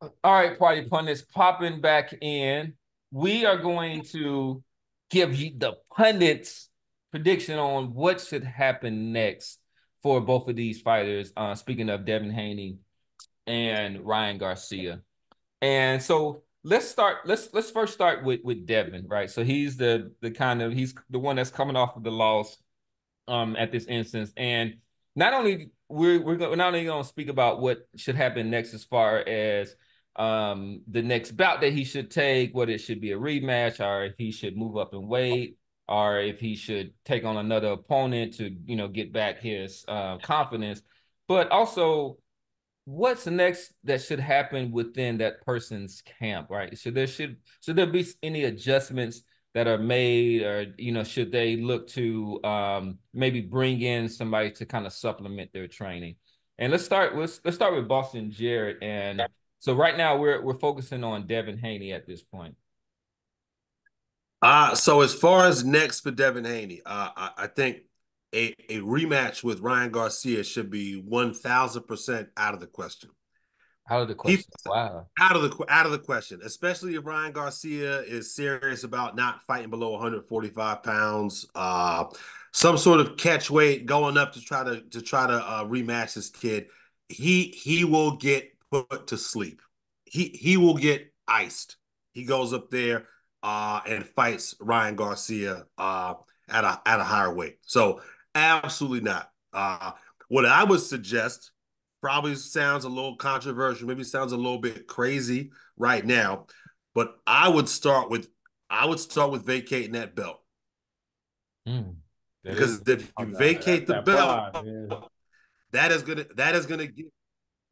All right, party pundits popping back in. We are going to give you the pundits prediction on what should happen next for both of these fighters. Speaking of Devin Haney and Ryan Garcia. And so let's start. Let's first start with Devin, right? So he's the kind of he's the one that's coming off of the loss at this instance. And not only we're not only going to speak about what should happen next as far as the next bout that he should take, whether it should be a rematch or if he should move up in weight or if he should take on another opponent to get back his confidence, but also what's next that should happen within that person's camp, right? Should there be any adjustments that are made, or should they look to maybe bring in somebody to kind of supplement their training? And let's start with Boston Jared. And so right now we're focusing on Devin Haney at this point. So as far as next for Devin Haney, I think a rematch with Ryan Garcia should be 1,000% out of the question. Out of the He question. Wow. out of the question, especially if Ryan Garcia is serious about not fighting below 145 pounds. Some sort of catch weight going up to try to rematch this kid. He will get put to sleep. He will get iced. He goes up there and fights Ryan Garcia at a higher weight. So absolutely not. What I would suggest probably sounds a little controversial, maybe sounds a little bit crazy right now, but I would start with vacating that belt. Mm, that is. Because if Oh you no, vacate the that belt, pride, man. that is gonna get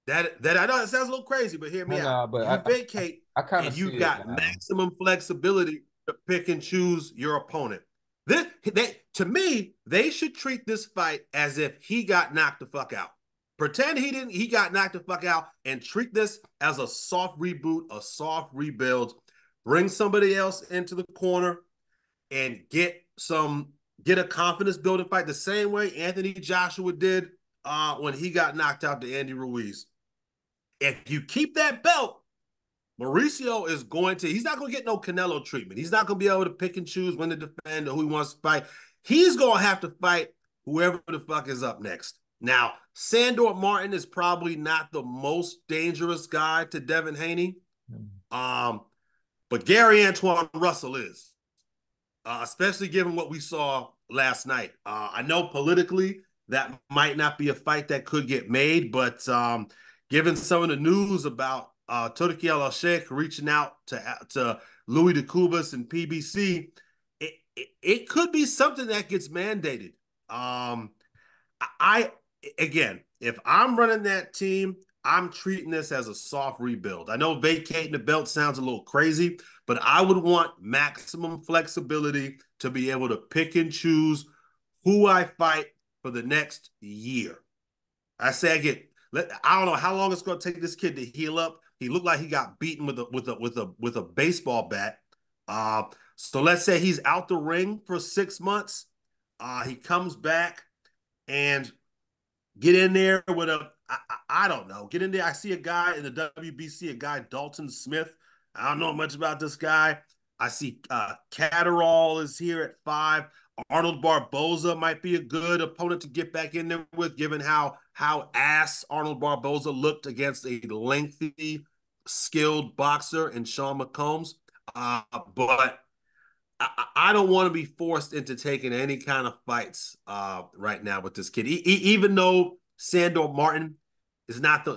that I know it sounds a little crazy, but hear me I out. know, but You I, vacate I kind of and see you've it got now. maximum flexibility to pick and choose your opponent. To me, they should treat this fight as if he got knocked the fuck out. Pretend he got knocked the fuck out and treat this as a soft reboot, a soft rebuild. Bring somebody else into the corner and get a confidence building fight the same way Anthony Joshua did when he got knocked out to Andy Ruiz. If you keep that belt, Mauricio is he's not going to get no Canelo treatment. He's not going to be able to pick and choose when to defend or who he wants to fight. He's going to have to fight whoever the fuck is up next. Now, Sandor Martin is probably not the most dangerous guy to Devin Haney, um, but Gary Antoine Russell is, especially given what we saw last night. I know politically that might not be a fight that could get made, but given some of the news about Turki Al-Sheikh reaching out to Louis DeCubas and PBC, it could be something that gets mandated. I again, if I'm running that team, I'm treating this as a soft rebuild. I know vacating the belt sounds a little crazy, but I would want maximum flexibility to be able to pick and choose who I fight for the next year. I don't know how long it's going to take this kid to heal up. He looked like he got beaten with a baseball bat. Uh, so let's say he's out the ring for 6 months. He comes back and get in there with I don't know. Get in there. I see a guy in the WBC, a guy Dalton Smith. I don't know much about this guy. I see Catterall is here at 5. Arnold Barboza might be a good opponent to get back in there with, given how ass Arnold Barboza looked against a lengthy, skilled boxer in Sean McCombs. But I don't want to be forced into taking any kind of fights right now with this kid. Even though Sandor Martin is not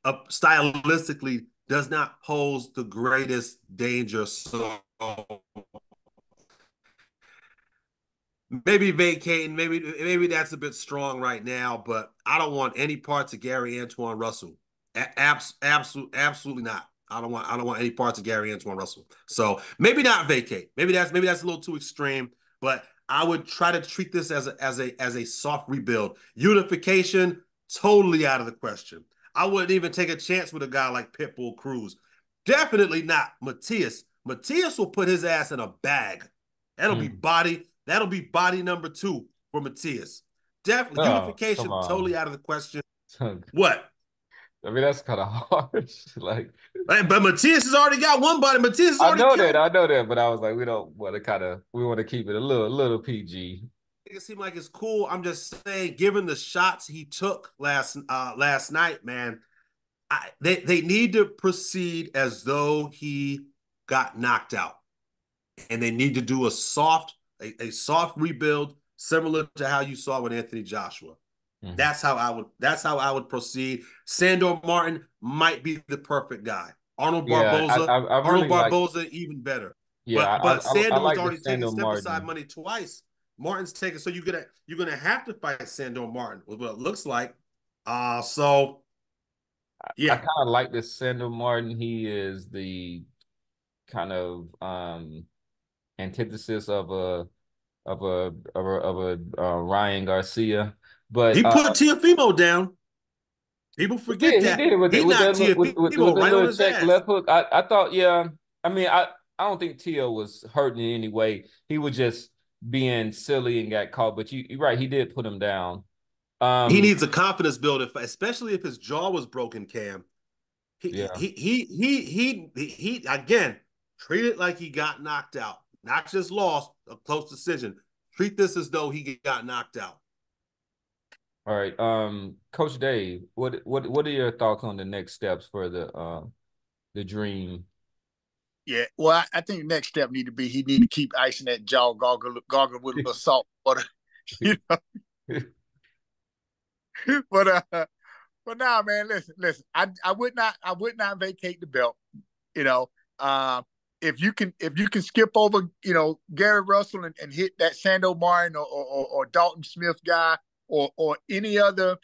stylistically does not pose the greatest danger. So maybe vacating, maybe that's a bit strong right now, but I don't want any parts of Gary Antoine Russell. Absolutely not. I don't want any parts of Gary Antoine Russell. So maybe not vacate. Maybe that's a little too extreme, but I would try to treat this as a soft rebuild. Unification, totally out of the question. I wouldn't even take a chance with a guy like Pitbull Cruz. Definitely not Matias. Matias will put his ass in a bag. That'll be Mm. body. That'll be body number 2 for Matias. Definitely Oh, come unification, on. totally out of the question. What? I mean, that's kind of harsh. Like, But Matias has already got one body. Matias has already killed. I know that, but I was like, we don't want to we want to keep it a little PG. It seemed like it's cool. I'm just saying, given the shots he took last night, man, they need to proceed as though he got knocked out, and they need to do a soft rebuild, similar to how you saw with Anthony Joshua. Mm-hmm. That's how I would proceed. Sandor Martin might be the perfect guy. Arnold Yeah, Barboza, I Arnold really like. Barboza, even better. Yeah, But I Sandor's like the already taken Sandal step aside Martin. money twice. Martin's taking, so you're gonna have to fight Sandor Martin with what it looks like. So I yeah, kind of like this Sandal Martin. He is the kind of antithesis of Ryan Garcia, but he put Tiafimo down. People forget he that did it he knocked with Tiafimo the right on little his check ass. left hook. I thought, yeah. I mean, I don't think Tio was hurting in any way. He was just being silly and got caught. But you're right, he did put him down. He Um, needs a confidence builder, especially if his jaw was broken. Cam, yeah. he again treat it like he got knocked out, not just lost a close decision. Treat this as though he got knocked out. All right. Coach Dave, what are your thoughts on the next steps for the dream? Yeah, well, I think the next step need to be he need to keep icing that jaw, gargle with a little salt water, you know. But now, man, listen. I would not vacate the belt. You know, if you can skip over, Gary Russell and hit that Sando Martin or Dalton Smith guy or any other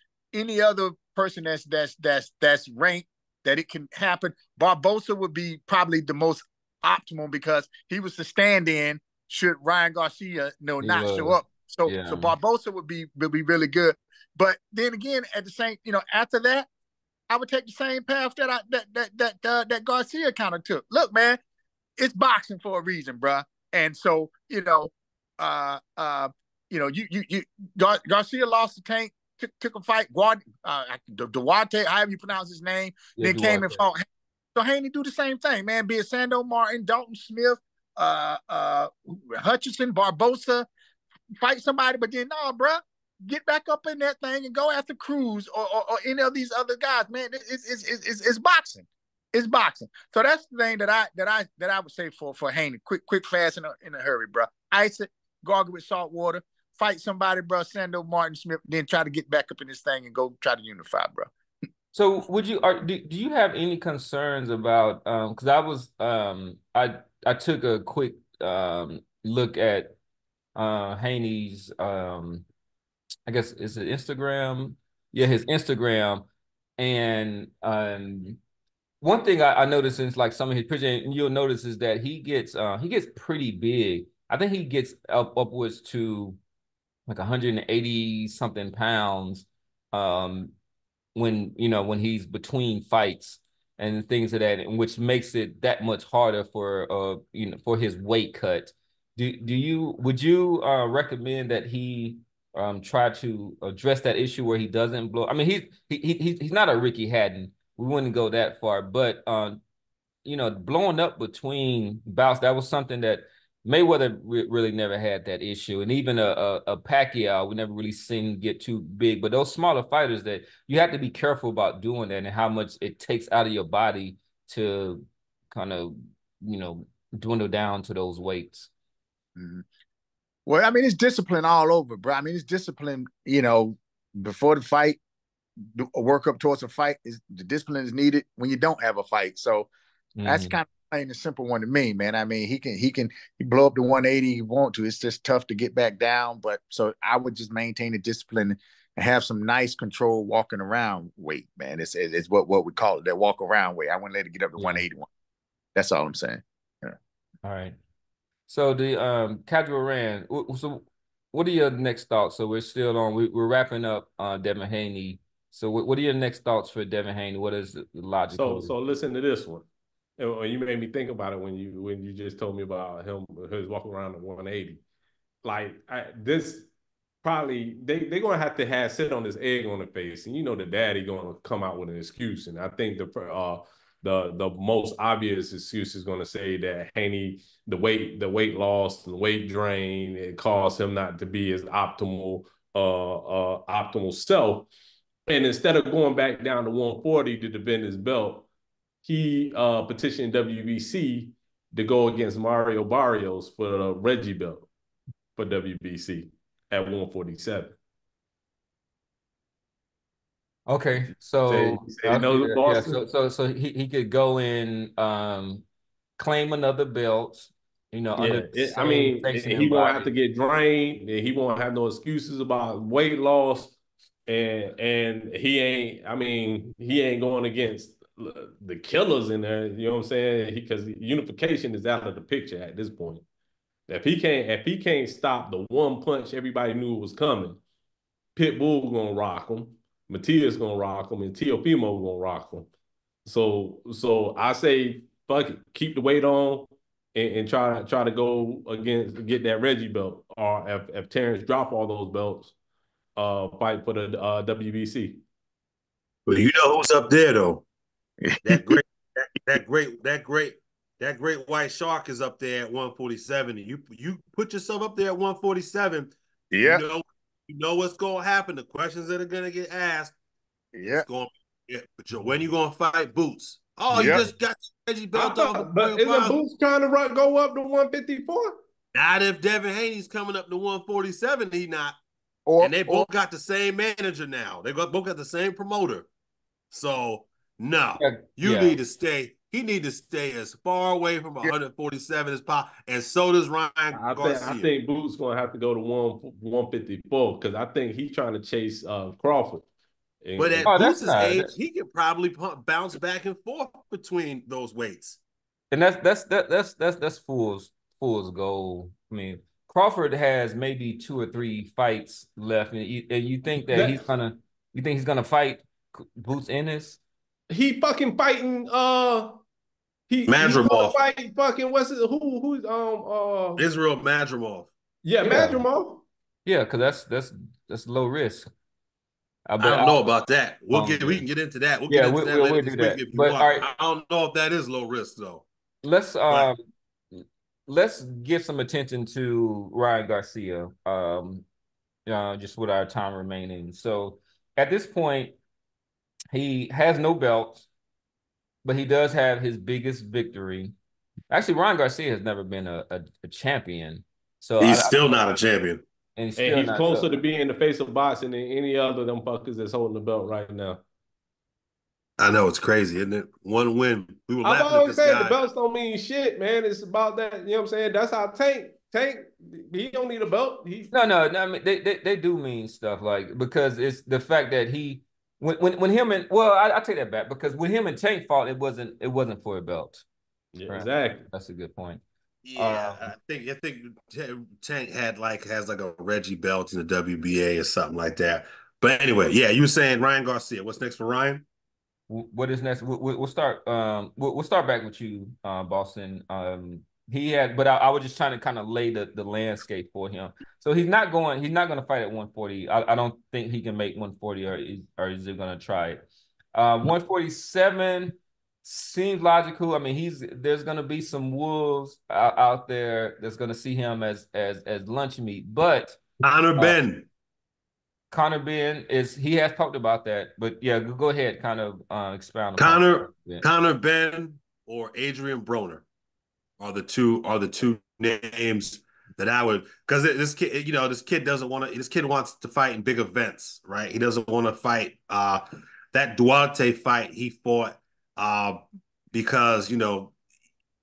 person that's ranked that it can happen. Barbosa would be probably the most optimal because he was the stand-in should Ryan Garcia He not show was. up. So Yeah. Barbosa would be really good. But then again, at the same, after that, I would take the same path that Garcia kind of took. Look, man, it's boxing for a reason, bruh. And so, uh, uh, Garcia lost the tank, took a fight. Duarte, however you pronounce his name, Yeah, then came and Duarte. fought. So Haney do the same thing, man. Be it Sando Martin, Dalton Smith, Hutchinson, Barbosa, fight somebody, but then no, bruh, get back up in that thing and go after Cruz or any of these other guys, man. It's boxing. It's boxing. So that's the thing that I would say for Haney. Quick, fast, in a hurry, bro. Ice it, gargle with salt water, fight somebody, bro. Sando Martin Smith, then try to get back up in this thing and go try to unify, bro. So do you have any concerns about because I took a quick look at Haney's I guess is it Instagram? Yeah, his Instagram. And one thing I noticed in like some of his pictures, and you'll notice is that he gets pretty big. I think he gets upwards to like 180 something pounds. Um, when he's between fights and things of that, and which makes it that much harder for for his weight cut. Would you recommend that he try to address that issue where he doesn't blow? I mean, he's not a Ricky Hatton. We wouldn't go that far, but blowing up between bouts, that was something that Mayweather really never had that issue. And even a Pacquiao, we never really seen get too big. But those smaller fighters, that you have to be careful about doing that and how much it takes out of your body to kind of, dwindle down to those weights. Mm-hmm. Well, I mean, it's discipline all over, bro. I mean, it's discipline, before the fight, work up towards a fight. The discipline is needed when you don't have a fight. So that's kind of plain and simple one to me, man. I mean, he blow up to 180 he want to. It's just tough to get back down. But so I would just maintain the discipline and have some nice control walking around weight, man. It's what we call it, that walk around weight. I wouldn't let it get up to 181. That's all I'm saying. Yeah. All right. So the casual ran. So what are your next thoughts? So we're still on. We're wrapping up Devin Haney. So what are your next thoughts for Devin Haney? What is the logical? So listen to this one. And you made me think about it when you just told me about his walking around at 180. Like this probably they're gonna have to sit on this egg on the face, and you know the daddy gonna come out with an excuse, and I think the most obvious excuse is gonna say that Haney the weight loss and the weight drain it caused him not to be his optimal self, and instead of going back down to 140 to defend his belt, he petitioned WBC to go against Mario Barrios for the Reggie belt for WBC at 147. Okay, so no, yeah, so he could go in, claim another belt, under the I same mean, he sanctioning won't have to body. get drained. And he won't have no excuses about weight loss, and he ain't. I mean, he ain't going against the killers in there. You know what I'm saying? Because unification is out of the picture at this point. If he can't stop the one punch everybody knew was coming, Pitbull gonna rock him, Matias gonna rock him, and Teofimo gonna rock him. So I say fuck it, keep the weight on and try to go against get that Reggie belt, or if Terrence drop all those belts, fight for the WBC. Well, you know who's up there though. That great, that great white shark is up there at 147. And you put yourself up there at 147. Yeah. You know what's gonna happen. The questions that are gonna get asked. Yeah. But when you gonna fight Boots? Oh, you Yep. just got Reggie belt off. But isn't Boots trying to go up to 154? Not if Devin Haney's coming up to 147. He not. And they both got the same manager now. They both got the same promoter. So no, need to stay. He need to stay as far away from 147 as possible, and so does Ryan Garcia. I think Boots gonna have to go to 154 because I think he's trying to chase Crawford. But at Boots' age, he could probably bounce back and forth between those weights. And that's fool's goal. I mean, Crawford has maybe 2 or 3 fights left, and you think that he's gonna fight Boots Ennis? He fucking fighting Madrimov. Fight fucking who's Israel Madrimov. Yeah, Madrimov. Yeah, because that's low risk. I don't know about that. We can get into that. We'll get into that later this week if you want. Right. I don't know if that is low risk though. Let's give some attention to Ryan Garcia. Just with our time remaining. So at this point, he has no belt, but he does have his biggest victory. Actually, Ryan Garcia has never been a champion. So he's still not a champion. And he's closer to being the face of boxing than any other of them fuckers that's holding the belt right now. I know, it's crazy, isn't it? One win. We were I've always said the belts don't mean shit, man. It's about that, you know what I'm saying? That's how Tank, he don't need a belt. No, I mean, they do mean stuff, like, because it's the fact that when him and, well, I take that back, because when him and Tank fought, it wasn't for a belt. Yeah, right? Exactly. That's a good point. Yeah, I think Tank has like a Reggie belt in the WBA or something like that. But anyway, yeah, you were saying Ryan Garcia. What's next for Ryan? What is next? We'll start. We'll start back with you, Boston. But I was just trying to kind of lay the landscape for him. So he's not going to fight at 140. I don't think he can make 140, or is he going to try it? 147 seems logical. I mean, there's going to be some wolves out there that's going to see him as lunch meat. But Conor Ben he has talked about that. But yeah, go ahead, kind of expound. Conor Ben or Adrian Broner are the two names that I would, because this kid, this kid wants to fight in big events, right? He doesn't want to fight that Duarte fight he fought because that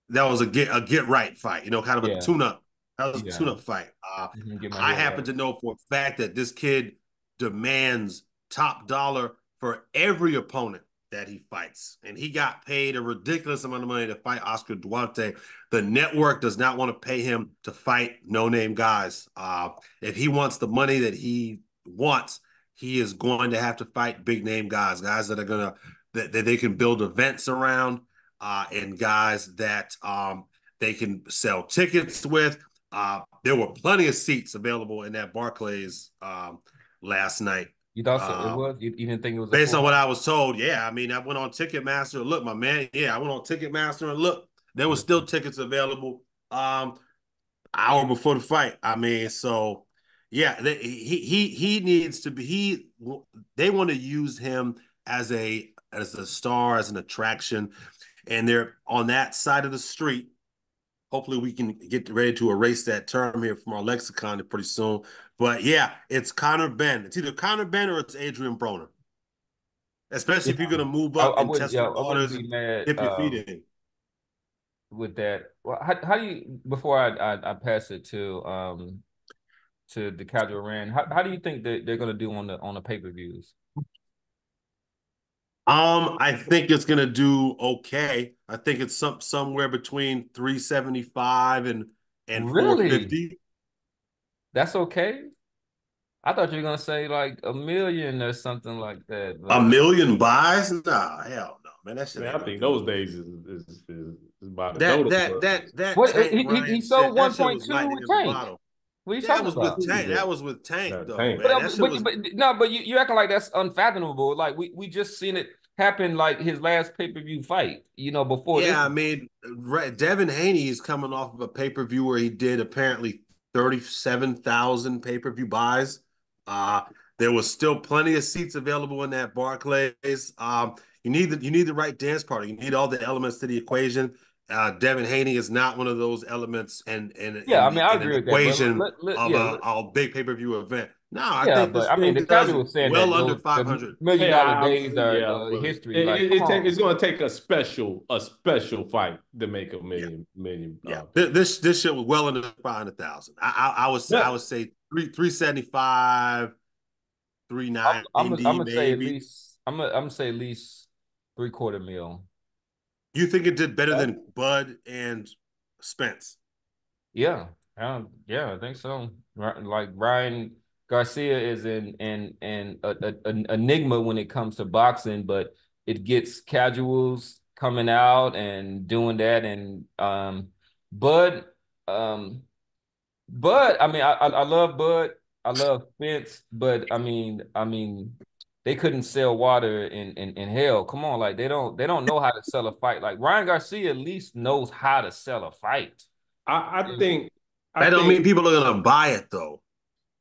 was a get right fight, kind of a tune-up. That was a tune-up fight. I happen to know for a fact that this kid demands top dollar for every opponent that he fights, and he got paid a ridiculous amount of money to fight Oscar Duarte. The network does not want to pay him to fight no-name guys. If he wants the money that he wants, he is going to have to fight big-name guys that are that they can build events around, and guys that they can sell tickets with. There were plenty of seats available in that Barclays last night. You thought so? It was? You didn't think it was a Based full on what house? I was told, yeah. I mean, I went on Ticketmaster. Look, my man, yeah, I went on Ticketmaster and look, there were still tickets available. Hour before the fight. I mean, so yeah, he needs to be. They want to use him as a star, as an attraction, and they're on that side of the street. Hopefully, we can get ready to erase that term here from our lexicon pretty soon. But yeah, it's Conor Benn. It's either Conor Benn or it's Adrian Broner. Especially Yeah, if you're gonna move I, up I and wouldn't. test the Yeah, I wouldn't waters be and mad dip your feet in. with that. Well, how do you before I pass it to the casual Rand? How do you think that they're gonna do on the pay-per-views? I think it's gonna do okay. I think it's somewhere between 375 and Really? 450. That's okay? I thought you were gonna say like a million or something like that, A but million buys? Nah, hell no, man. That shit Man, ain't I gonna think do those no days million. is about to go That to that clubs. that that what Tank he Ryan sold shit, that shit was 1.2 lightning with in the Tank. bottle. What are you That talking was with about? Tank. That Yeah, was with Tank that though, tank. But, man. That shit was no, but you acting like that's unfathomable. Like we just seen it happen like his last pay-per-view fight, before this. yeah. I mean, Devin Haney is coming off of a pay-per-view where he did apparently 37,000 pay-per-view buys. Uh, there was still plenty of seats available in that Barclays. You need the right dance partner. You need all the elements to the equation. Devin Haney is not one of those elements Yeah, I mean, I in an agree with that, but equation of yeah, a big pay-per-view event. No, I yeah, think but this I mean, thing the does casual was saying well that under those the 500. million Hey, dollar days are yeah, but history. Like, come it's on. going to take a special fight to make a Yeah. million. Yeah, this shit was well under 500,000. I Yeah, would say 375, I'm 390 gonna say at maybe. least I'm gonna say at least 3/4 mil. You think it did better yeah. than Bud and Spence? Yeah, yeah, I think so. Like Ryan Garcia is in an enigma when it comes to boxing, but it gets casuals coming out and doing that, and Bud, um, Bud. I mean, I love Bud. I love Spence, but I mean, they couldn't sell water in hell. Come on, like they don't know how to sell a fight. Like Ryan Garcia at least knows how to sell a fight. I think I That don't think mean people are gonna buy it though.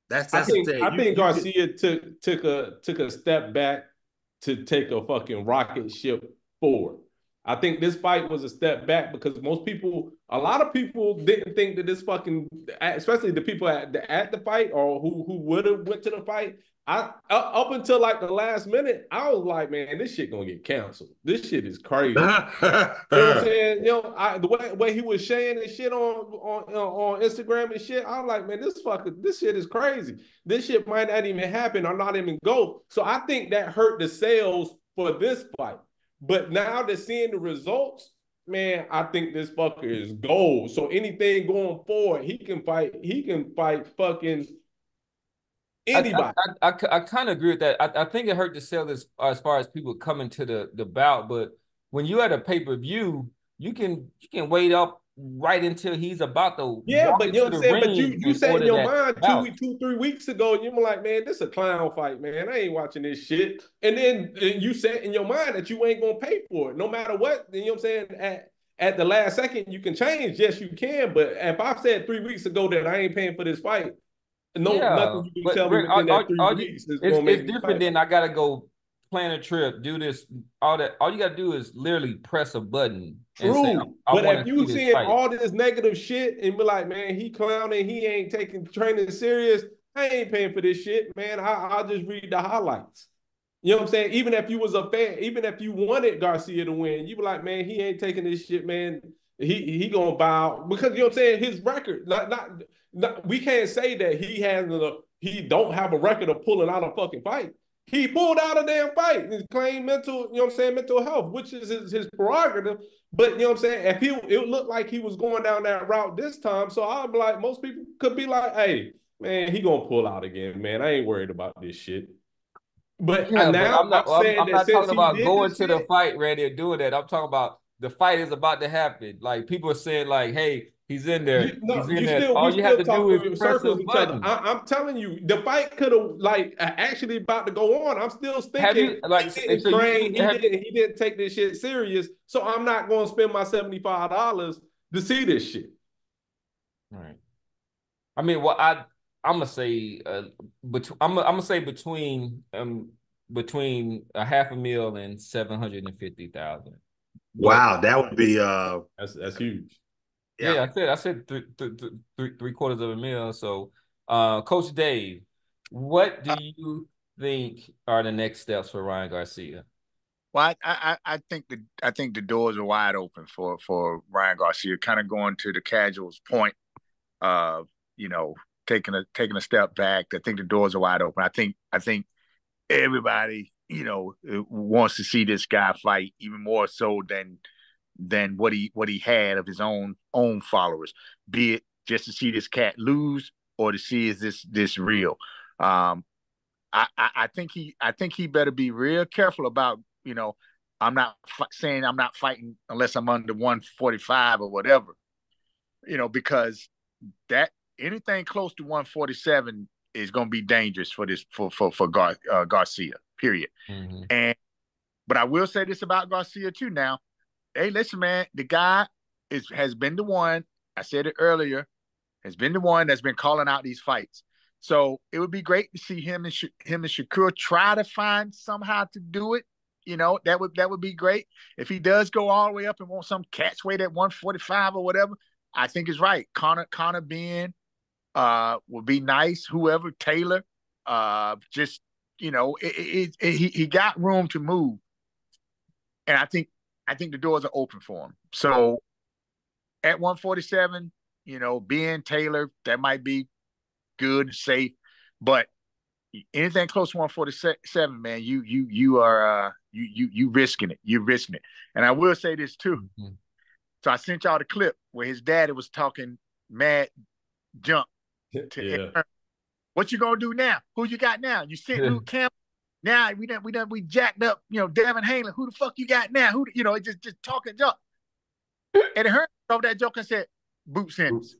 That's the thing. I think You can Garcia took a step back to take a fucking rocket ship forward. I think this fight was a step back because a lot of people didn't think that this fucking, especially the people at the fight or who would have went to the fight. Up until like the last minute, I was like, man, this shit gonna get canceled. This shit is crazy. You know what I'm saying? The way he was sharing and shit on Instagram and shit, I'm like, man, this shit is crazy. This shit might not even happen or not even go. So I think that hurt the sales for this fight. But now that seeing the results, man, I think this fucker is gold. So anything going forward, he can fight. He can fight fucking I anybody. I kind of agree with that. I think it hurt to sell this as far as people coming to the bout, but when you at a pay-per-view, you can wait up right until he's about to Yeah, walk but you know into what I'm the saying? But ring you and said in order your that mind bout. 3 weeks ago, you were like, man, this a clown fight, man. I ain't watching this shit. And then you said in your mind that you ain't gonna pay for it. No matter what, you know what I'm saying? At the last second, you can change. Yes, you can. But if I said 3 weeks ago that I ain't paying for this fight, no, Yeah, nothing you can but tell me Rick, within that 3 weeks is gonna it's make me different fight. than I gotta go plan a trip, do this, all that. All you gotta do is literally press a button and say, True. I But want if to see you this seeing fight. all this negative shit and be like, man, he clowning, he ain't taking training serious, I ain't paying for this shit, man. I'll just read the highlights. You know what I'm saying? Even if you was a fan, even if you wanted Garcia to win, you be like, man, he ain't taking this shit, man. He gonna bow because you know what I'm saying. His record, not we can't say that he don't have a record of pulling out a fucking fight. He pulled out a damn fight and claimed mental, you know what I'm saying, mental health, which is his prerogative. But you know what I'm saying? If it looked like he was going down that route this time, so I'm like, most people could be like, hey, man, he gonna pull out again, man. I ain't worried about this shit. But Yeah, but now I'm saying I'm that not since talking he about did going this to the shit, fight ready or doing that. I'm talking about the fight is about to happen. Like people are saying, like, hey, He's in there. He's in You there. still, All we you have still to do is talking press a circles each other. button. I'm telling you, the fight could have like actually about to go on. I'm still Have thinking you like he didn't so train, you have he didn't take this shit serious. So I'm not going to spend my $75 to see this shit. right. I mean, well, I'm gonna say, I'm gonna say between a half a mil and 750,000. But Wow, that would be That's huge. yeah. yeah, I said three quarters of a mil. So, Coach Dave, what do you think are the next steps for Ryan Garcia? Well, I think the doors are wide open for Ryan Garcia. Kind of going to the casuals point of taking a step back. I think the doors are wide open. I think everybody wants to see this guy fight even more so than what he had of his own followers. Be it just to see this cat lose or to see is this real. I think he better be real careful about I'm not saying I'm not fighting unless I'm under 145 or whatever, because that anything close to 147 is going to be dangerous for this for Garcia. Period. Mm-hmm. But I will say this about Garcia too. Now, hey, listen, man, the guy has been the one. I said it earlier. Has been the one that's been calling out these fights. So it would be great to see him and Shakur try to find somehow to do it. That would be great. If he does go all the way up and want some catch weight at 145 or whatever, I think it's right. Connor Ben would be nice. Whoever, Taylor, just he got room to move, and I think the doors are open for him. So at 147, Ben, Taylor, that might be good and safe, but anything close to 147, man, you are you risking it. You're risking it. And I will say this too. Mm-hmm. So I sent y'all the clip where his daddy was talking mad junk to Aaron. What you gonna do now? Who you got now? You sent Luke Campbell. Now we jacked up, Devin Haney. Who the fuck you got now? Who just talking junk. And Hearn over that joke and said, Boots Ennis.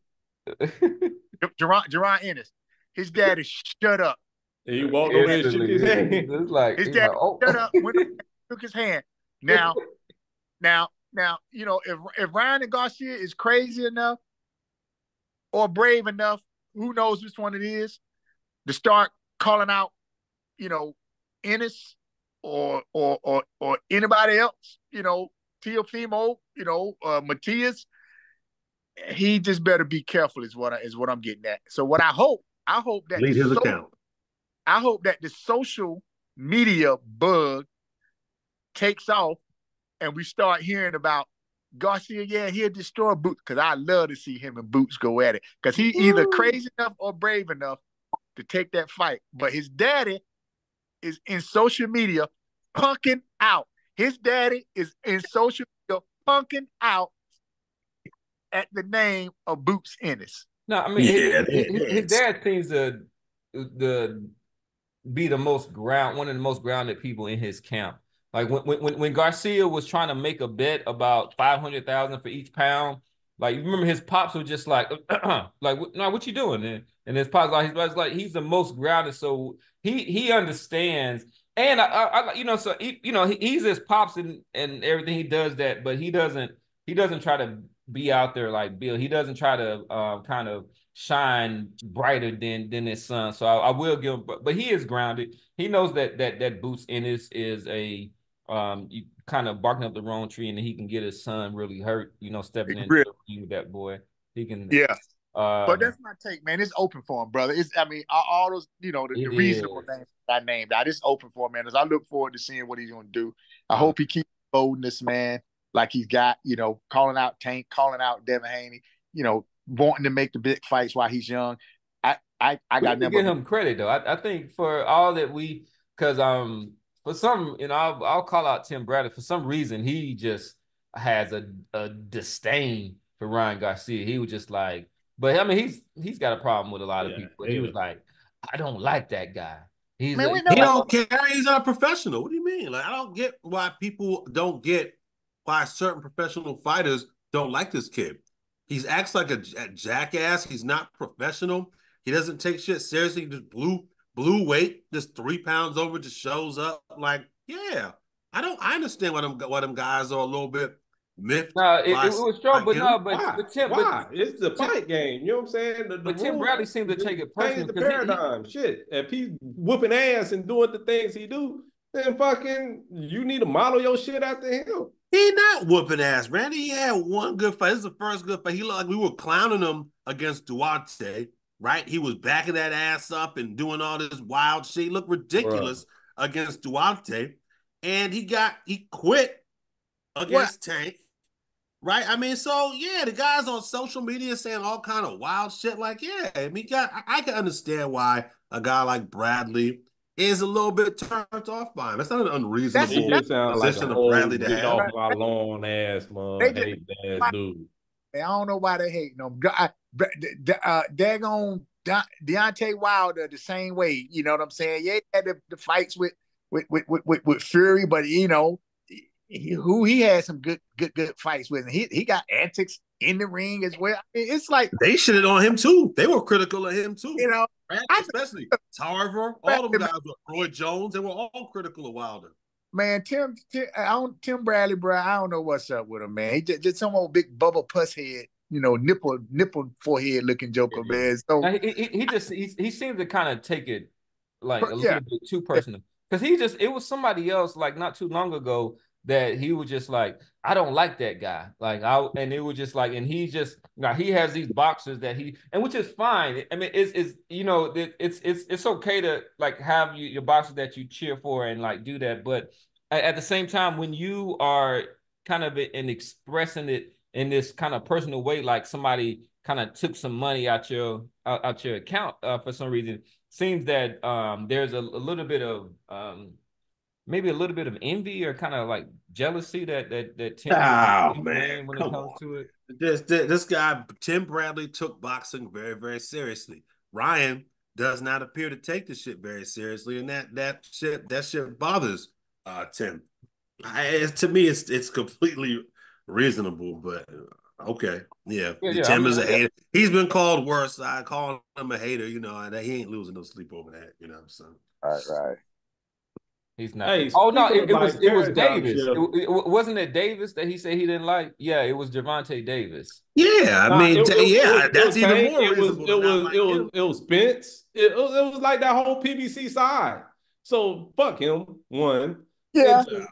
Jerron Ennis. His daddy shut up. He walked over and shook his hand. His daddy shut up, went over and shook his hand. Now, if Ryan and Garcia is crazy enough or brave enough, who knows which one it is, to start calling out, Ennis or anybody else, Teofimo, Matias, he just better be careful is what I'm getting at. So what I hope that lead his account. I hope that the social media bug takes off and we start hearing about Garcia. Yeah, he'll destroy Boots, because I love to see him and Boots go at it, because he either crazy enough or brave enough to take that fight. But his daddy is in social media punking out. His daddy is in social media punking out at the name of Boots Ennis. No, I mean, his dad seems to be one of the most grounded people in his camp. Like when Garcia was trying to make a bet about 500,000 for each pound, like you remember his pops were just like, like, no, what you doing? And his pops he's the most grounded, so he understands. And so he's his pops and everything, he does that, but he doesn't try to be out there like Bill. He doesn't try to kind of shine brighter than his son. So I will give him, but he is grounded. He knows that Boots Ennis is a you kind of barking up the wrong tree, and he can get his son really hurt. Stepping into the ring with that boy. He can. Yeah. But that's my take, man. It's open for him, brother. All those, the reasonable things I named. It's open for him, man. As I look forward to seeing what he's going to do. I hope he keeps boldness, man. Like he's got, calling out Tank, calling out Devin Haney, wanting to make the big fights while he's young. I got to give him credit though. I think for all that because for some, I'll call out Tim Bradley. For some reason, he just has a disdain for Ryan Garcia. He was just like, but I mean, he's got a problem with a lot of people. But he was like, I don't like that guy. He don't care. He's not a professional. What do you mean? Like, I don't get why people don't get why certain professional fighters don't like this kid. He acts like a jackass. He's not professional. He doesn't take shit seriously. He just blew weight, just 3 pounds over, just shows up. Like, yeah, I understand why them guys are a little bit miffed No, by it was strong, like but him. no, Why? but Tim, Why? It's the Tim, fight game. You know what I'm saying? The but Tim rules Bradley seemed to take it change personal the because paradigm. Shit. If he's whooping ass and doing the things he do, then fucking you need to model your shit after him. He not whooping ass, Randy. He had one good fight. This is the first good fight. He looked like we were clowning him against Duarte, right? He was backing that ass up and doing all this wild shit. He looked ridiculous against Duarte. And he quit Well, against Tank. Right? I mean, so yeah, the guys on social media saying all kind of wild shit. Like, yeah, I mean, I can understand why a guy like Bradley is a little bit turned off by him. It's not an He unreasonable just sounds like a position of whole Bradley to get have. off my lawn ass, man. they just Hate ass dude. I don't know why they hating him. Daggone Deontay Wilder the same way. You know what I'm saying? Yeah, he had the fights with Fury, but you know who he had some good fights with, and he got antics in the ring as well. I mean, it's like They shitted on him too. They were critical of him too. you know, Especially Tarver, all them guys were Roy Jones. They were all critical of Wilder. man, Tim Bradley, bro. I don't know what's up with him, man. He just some old big bubble puss head, you know, nipple forehead looking joker, man. So now, he seems to kind of take it like a yeah, little bit too personal because it was somebody else like not too long ago that he was just like, I don't like that guy. And it was just like, and he just now he has these boxers that which is fine. I mean, it's you know, it's okay to like have your boxers that you cheer for and like do that, but at the same time, when you are kind of in expressing it in this kind of personal way, like somebody kind of took some money out your account for some reason, seems that there's a little bit of maybe a little bit of envy or kind of like jealousy that Tim Oh man, when it come comes on. to it. This guy, Tim Bradley, took boxing very, very seriously. Ryan does not appear to take the shit very seriously, and that shit bothers Tim. To me, it's completely reasonable, but okay, yeah. I Tim mean, is a hater. He's been called worse. I call him a hater, you know, and he ain't losing no sleep over that, you know. So right. he's not. Hey, Oh no, speaking of like it was paradigm Davis. shift, Wasn't it Davis that he said he didn't like? Yeah, it was Gervonta Davis. yeah, I nah, mean, yeah, it that's was even Tank, more reasonable to not like him. it was Spence. It was like that whole PBC side. So fuck him. One. Yeah. And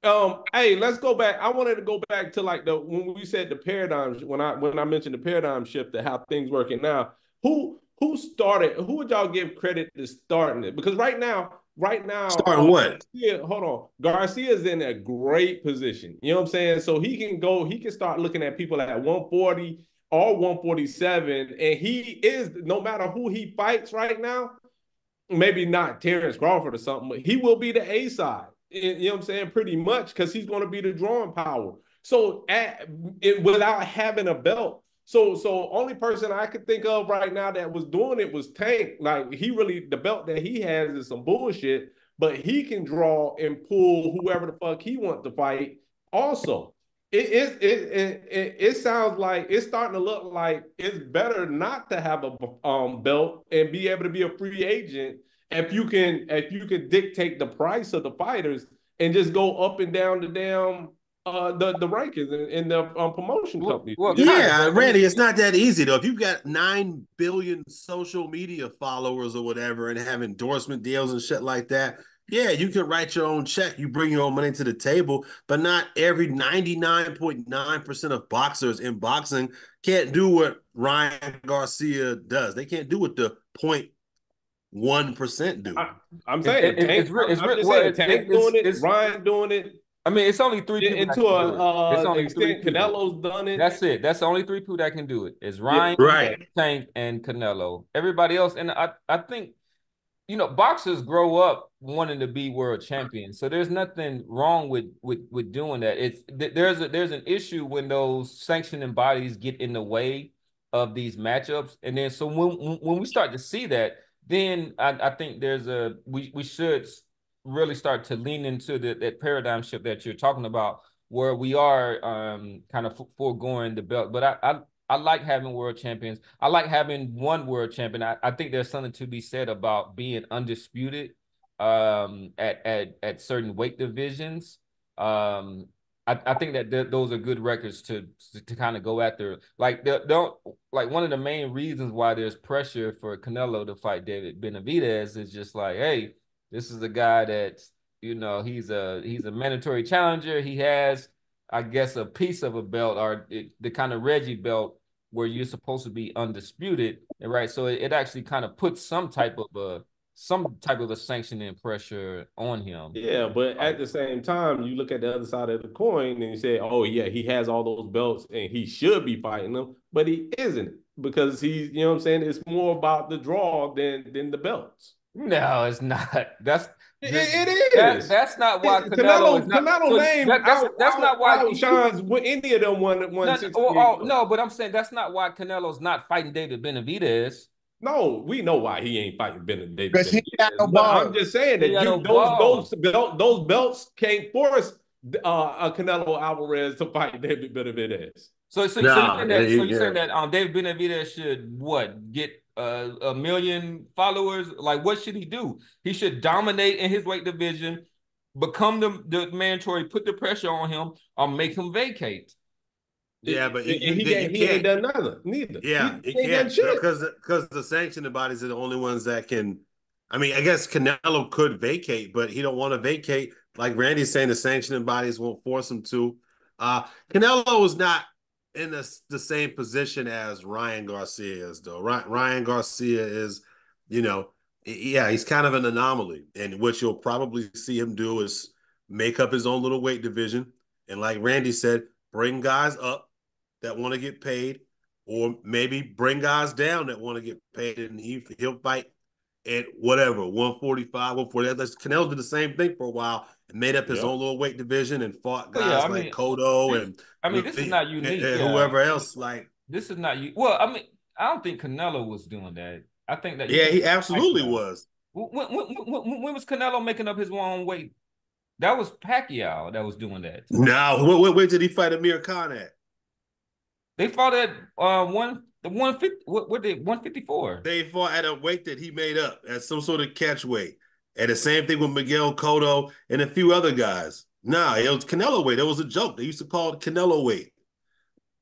two, hey, let's go back. I wanted to go back to like when we said the paradigm when I mentioned the paradigm shift to how things working now. Who started? Who would y'all give credit to starting it? Because right now, Starting what? Garcia, hold on, Garcia's in a great position. You know what I'm saying? So he can start looking at people at 140 or 147, and he is no matter who he fights right now. Maybe not Terrence Crawford or something, but he will be the A side. You know what I'm saying? Pretty much because he's going to be the drawing power. So without having a belt. So only person I could think of right now that was doing it was Tank. Like the belt that he has is some bullshit, but he can draw and pull whoever the fuck he wants to fight. Also, it sounds like it's starting to look like it's better not to have a belt and be able to be a free agent if you can dictate the price of the fighters and just go up and down the damn the rankings in the promotion companies. Well, kind of, Yeah, but I Randy, mean, it's not that easy though. If you've got 9 billion social media followers or whatever and have endorsement deals and shit like that, yeah, you can write your own check. You bring your own money to the table, but not every 99.9% of boxers in boxing can't do what Ryan Garcia does. They can't do what the 0.1% do. I'm saying Tank. I'm just saying Tank doing it, Ryan doing it. I mean, it's only 3 people that Into can do it. It's a only 3 extent, people. Canelo's done it. That's it. That's the only 3 people that can do it. It's Ryan, Right. Tank, and Canelo. Everybody else, and I think, you know, boxers grow up wanting to be world champions. So there's nothing wrong with doing that. There's an issue when those sanctioning bodies get in the way of these matchups, and then so when we start to see that, then I think we should really start to lean into that paradigm shift that you're talking about, where we are kind of foregoing the belt. But I like having world champions. I like having one world champion. I think there's something to be said about being undisputed at certain weight divisions. I think that those are good records to kind of go after. Like don't like one of the main reasons why there's pressure for Canelo to fight David Benavidez is just like, hey, this is a guy that, you know, he's a mandatory challenger. He has, I guess, a piece of a belt or the kind of Reggie belt where you're supposed to be undisputed, right? So it actually kind of puts some type of a sanctioning pressure on him. Yeah, but at the same time, you look at the other side of the coin and you say, oh, yeah, he has all those belts and he should be fighting them, but he isn't because he's, you know what I'm saying? It's more about the draw than the belts. No, it's not. It is. That's not why Canelo is not. Canelo So name that's not why outshines any of them 168. No, but I'm saying that's not why Canelo's not fighting David Benavidez. No, we know why he ain't fighting David Because he got no Benavidez. balls. I'm just saying that those belts can't force Canelo Alvarez to fight David Benavidez. So you're saying that David Benavidez should get a million followers? Like, what should he do? He should dominate in his weight division, become the mandatory, put the pressure on him, or make him vacate. Yeah, but he ain't done nothing. Neither. Yeah, he can't done shit. because the sanctioning bodies are the only ones that can. I mean, I guess Canelo could vacate, but he don't want to vacate. Like Randy's saying, the sanctioning bodies won't force him to. Canelo is not in the same position as Ryan Garcia is, though. Ryan Garcia is, he's kind of an anomaly. And what you'll probably see him do is make up his own little weight division. And like Randy said, bring guys up that want to get paid, or maybe bring guys down that want to get paid, and he'll fight at whatever, 145, 140. Canelo did the same thing for a while and made up his own little weight division and fought guys like Cotto and this is not unique. And whoever else. Like, this is not you. Well, I mean, I don't think Canelo was doing that. I think that he absolutely was. When was Canelo making up his own weight? That was Pacquiao that was doing that. No, where did he fight Amir Khan at? They fought at 154. They fought at a weight that he made up at some sort of catch weight. And the same thing with Miguel Cotto and a few other guys. Nah, it was Canelo weight. It was a joke. They used to call it Canelo weight.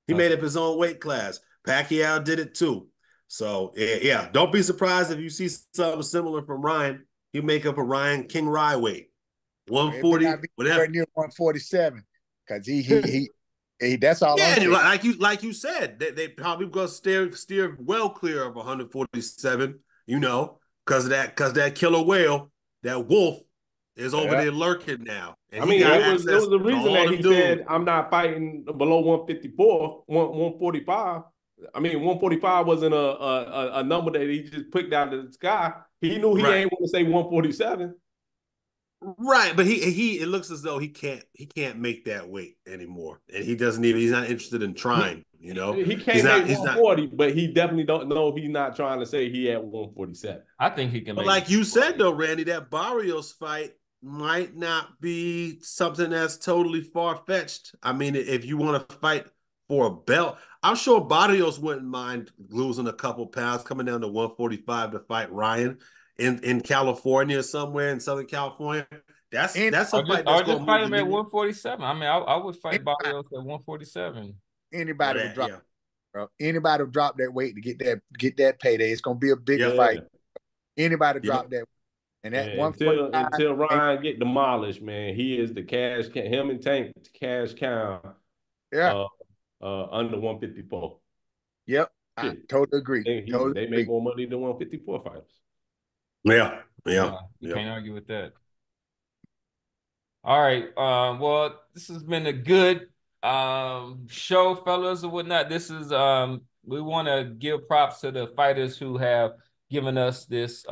He made up his own weight class. Pacquiao did it too. So yeah, don't be surprised if you see something similar from Ryan. He make up a Ryan King Rye weight, 140, whatever. Near 147, because he that's all. Yeah, and like you said, they probably gonna steer well clear of 147. Because that killer whale, that wolf, is over there lurking now. And I mean, it was the reason that he said, I'm not fighting below 154, 145. I mean, 145 wasn't a number that he just picked out of the sky. He knew he ain't want to say 147. Right, but it looks as though he can't make that weight anymore. And he's not interested in trying, He can't make 140, but he definitely don't know he's not trying to say he at 147. I think he can make like you said though, Randy, that Barrios fight might not be something that's totally far-fetched. I mean, if you want to fight for a belt, I'm sure Barrios wouldn't mind losing a couple pounds, coming down to 145 to fight Ryan in California, somewhere in Southern California. That's a fight. Or just fight him at 147. I mean, I would fight Barrios at 147. Anybody would drop, bro. Anybody would drop that weight to get that payday. It's gonna be a big fight. Anybody drop that. And that until Ryan get demolished, man, he is the cash. Him and Tank cash cow. Yeah. Under 154. Yep, I totally agree. They make more money than 154 fighters. Yeah. You can't argue with that. All right. Well, this has been a good show, fellas, or whatnot. This is we want to give props to the fighters who have given us this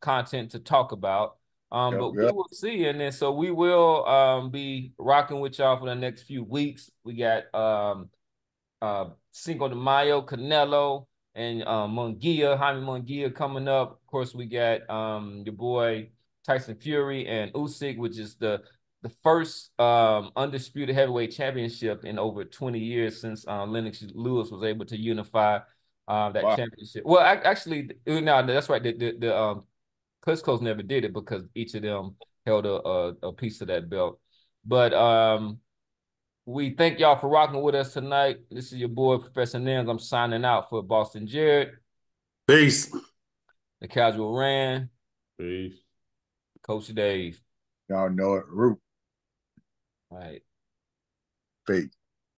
content to talk about. But we will see, and then so we will be rocking with y'all for the next few weeks. We got Cinco de Mayo, Canelo, and Munguia, Jaime Munguia coming up. Of course, we got your boy Tyson Fury and Usyk, which is the the first undisputed heavyweight championship in over 20 years since Lennox Lewis was able to unify that championship. Well, actually, no, that's right. The Klitschko's never did it because each of them held a piece of that belt. But we thank y'all for rocking with us tonight. This is your boy, Professor Nims. I'm signing out for Boston Jared. Peace. The Casual Ran. Peace. Coach Dave. Y'all know it. Root. All right. Peace.